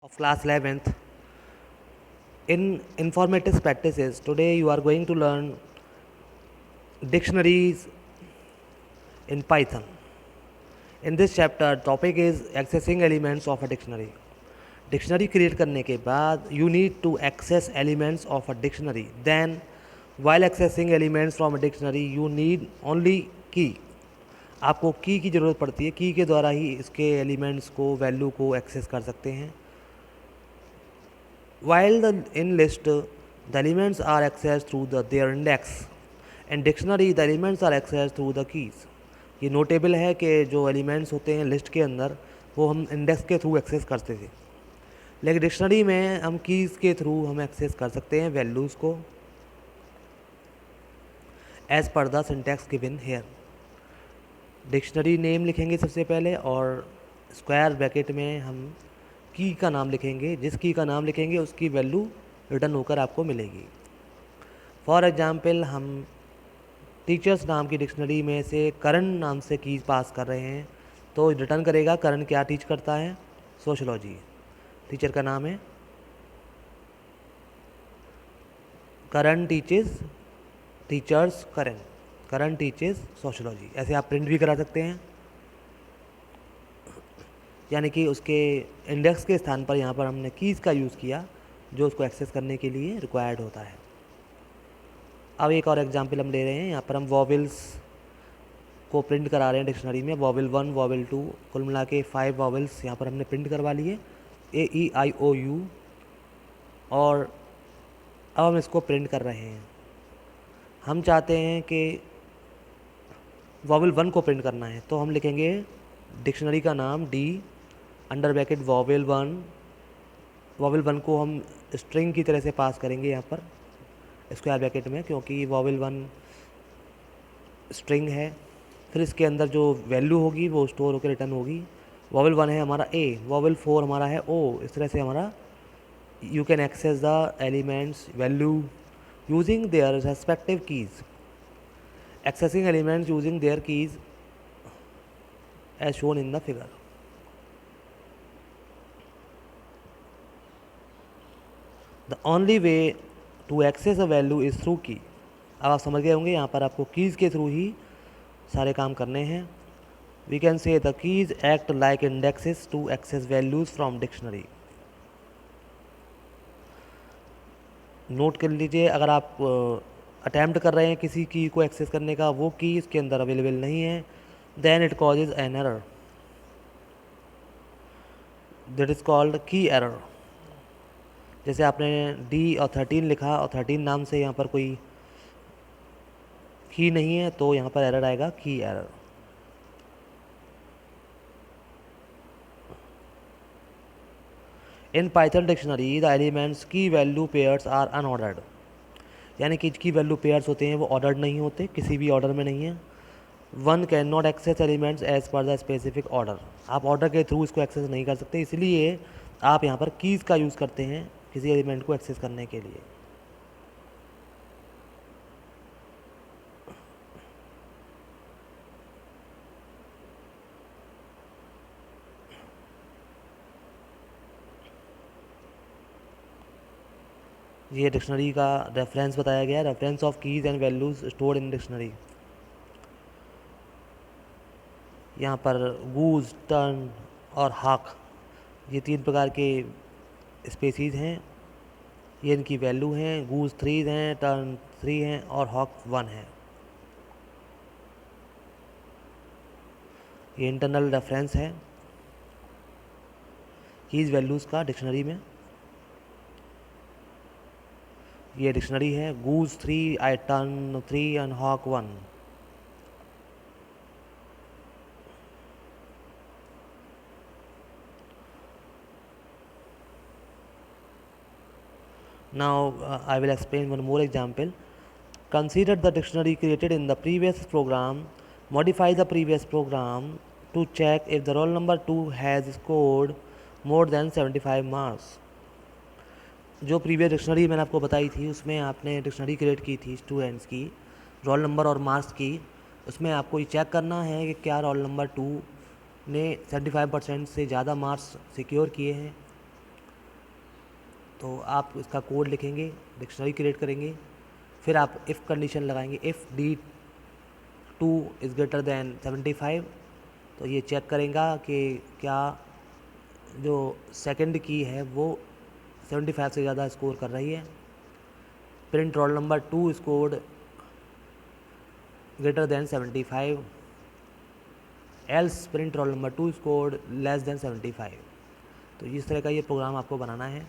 of class 11th. In informatics practices, today you are going to learn dictionaries in Python. In this chapter, topic is accessing elements of a dictionary. Dictionary create करने के बाद you need to access elements of a dictionary. Then, while accessing elements from a dictionary, you need only key. आपको की ज़रूरत पड़ती है, की के द्वारा ही इसके एलिमेंट्स को, वैल्यू को एक्सेस कर सकते हैं. While in list, the elements are accessed through their index. In dictionary, the elements are accessed through the keys. ये नोटेबल है कि जो एलिमेंट्स होते हैं लिस्ट के अंदर वो हम इंडेक्स के थ्रू एक्सेस करते थे, लेकिन डिक्शनरी में हम कीज़ के थ्रू हम एक्सेस कर सकते हैं वैल्यूज़ को as per the syntax given here. Dictionary name लिखेंगे सबसे पहले और स्क्वायर ब्रैकेट में हम की का नाम लिखेंगे. जिस की का नाम लिखेंगे उसकी वैल्यू रिटर्न होकर आपको मिलेगी. फॉर एग्ज़ाम्पल, हम टीचर्स नाम की डिक्शनरी में से करण नाम से कीज पास कर रहे हैं, तो रिटर्न करेगा करण क्या टीच करता है, सोशलॉजी. टीचर का नाम है करण टीचर्स करण, करण टीचर्स सोशलॉजी. ऐसे आप प्रिंट भी करा सकते हैं, यानी कि उसके इंडेक्स के स्थान पर यहाँ पर हमने कीज़ का यूज़ किया जो उसको एक्सेस करने के लिए रिक्वायर्ड होता है. अब एक और एग्जांपल हम ले रहे हैं. यहाँ पर हम वॉवेल्स को प्रिंट करा रहे हैं डिक्शनरी में. वॉवेल 1, वॉवेल 2, कुल मिला के 5 वॉवेल्स यहाँ पर हमने प्रिंट करवा लिए, AEIOU. और अब हम इसको प्रिंट कर रहे हैं. हम चाहते हैं कि वॉवेल 1 को प्रिंट करना है, तो हम लिखेंगे डिक्शनरी का नाम D under bracket vowel 1. Vowel 1 को हम स्ट्रिंग की तरह से पास करेंगे यहाँ पर स्क्वायर ब्रैकेट में, क्योंकि वॉवेल 1 स्ट्रिंग है. फिर इसके अंदर जो वैल्यू होगी वो स्टोर होकर रिटर्न होगी. वॉवेल 1 है हमारा A, वॉवेल 4 हमारा है O. इस तरह से हमारा you can access the elements value using their respective keys. Accessing elements using their keys as shown in the figure. The only way to access a value is through key. अब आप समझ गए होंगे, यहाँ पर आपको कीज़ के through ही सारे काम करने हैं. We can say the keys act like indexes to access values from dictionary. Note कर लीजिए, अगर आप अटैम्प्ट कर रहे हैं किसी की को एक्सेस करने का, वो की इसके अंदर अवेलेबल नहीं है, then it causes an error. That is called key error. जैसे आपने D और 13 लिखा और 13 नाम से यहाँ पर कोई की नहीं है, तो यहाँ पर एरर आएगा, की error. In Python dictionary the elements की वैल्यू पेयर्स आर अनऑर्डर्ड. यानी कि की वैल्यू पेयर्स होते हैं वो ऑर्डर्ड नहीं होते, किसी भी ऑर्डर में नहीं है. One can not access elements as per the specific order. आप ऑर्डर के थ्रू इसको एक्सेस नहीं कर सकते, इसलिए आप यहाँ पर कीज़ का यूज़ करते हैं किसी एलिमेंट को एक्सेस करने के लिए. ये डिक्शनरी का रेफरेंस बताया गया है, reference of keys and values stored in dictionary. यहाँ पर गूज, टर्न और हाक, ये 3 प्रकार के स्पेसीज़ हैं. ये इनकी वैल्यू हैं. गूज 3 हैं, टर्न 3 हैं और हॉक 1 है. ये इंटरनल रेफरेंस है कीज़ वैल्यूज़ का डिक्शनरी में. ये डिक्शनरी है goose 3, I turn 3 and hawk 1. Now I will explain one more example. Consider the dictionary created in the previous program. Modify the previous program to check if the roll number 2 has scored more than 75 marks. जो previous dictionary मैंने आपको बताई थी उसमें आपने dictionary create की थी students की रोल नंबर और मार्क्स की. उसमें आपको ये चेक करना है कि क्या रोल नंबर 2 ने 75% से ज़्यादा मार्क्स सिक्योर किए हैं. तो आप इसका कोड लिखेंगे, डिक्शनरी क्रिएट करेंगे, फिर आप इफ़ कंडीशन लगाएंगे, if D2 is greater than 75, तो ये चेक करेगा कि क्या जो सेकंड की है वो 75 से ज़्यादा स्कोर कर रही है। Print roll number 2 scored greater than 75, else print roll number 2 scored less than 75। तो इस तरह का ये प्रोग्राम आपको बनाना है।